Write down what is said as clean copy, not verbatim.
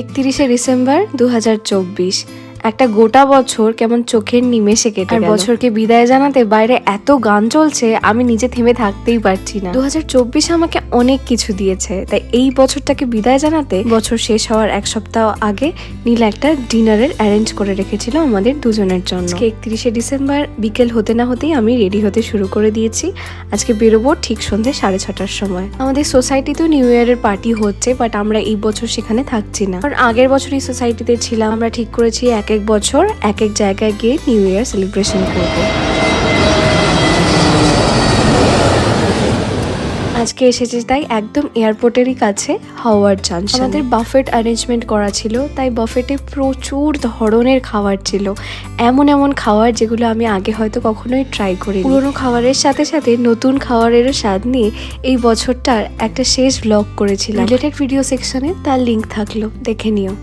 31শে December 2024। একটা গোটা বছর কেমন চোখের নিমেষে কেটে গেল। বছরকে বিদায় জানাতে বাইরে এত গান চলছে, আমি নিজে থেমে থাকতেই পারছি না। 2024 আমাকে অনেক কিছু দিয়েছে, তাই এই বছরটাকে বিদায় জানাতে বছর শেষ হওয়ার এক সপ্তাহ আগে নীলা একটা ডিনারের অ্যারেঞ্জ করে রেখেছিল আমাদের দুজনের জন্য। 31শে ডিসেম্বর বিকেল হতে না হতেই আমি রেডি হতে শুরু করে দিয়েছি। আজকে বেরোবো ঠিক সন্ধ্যে 6:30টার সময়। আমাদের সোসাইটিতেও নিউ ইয়ারের পার্টি হচ্ছে, বাট আমরা এই বছর সেখানে থাকছি না, কারণ আগের বছর এই সোসাইটিতে ছিলাম। আমরা ঠিক করেছি এক এক বছর এক এক জায়গায় গিয়ে নিউ ইয়ার সেলিব্রেশন করব। আজকে এসেছি তাই একদম এয়ারপোর্টেরই কাছে হাওয়ার্ড জাংশন। আমাদের বাফেট অ্যারেঞ্জমেন্ট করা ছিল, তাই বাফেটে প্রচুর ধরনের খাবার ছিল। এমন এমন খাবার যেগুলো আমি আগে হয়তো কখনোই ট্রাই করিনি। পুরোনো খাবারের সাথে সাথে নতুন খাবারেরও স্বাদ নিয়ে এই বছরটার একটা শেষ ব্লগ করেছিলাম। রিলেটেড ভিডিও সেকশনে তার লিঙ্ক থাকলো, দেখে নিও।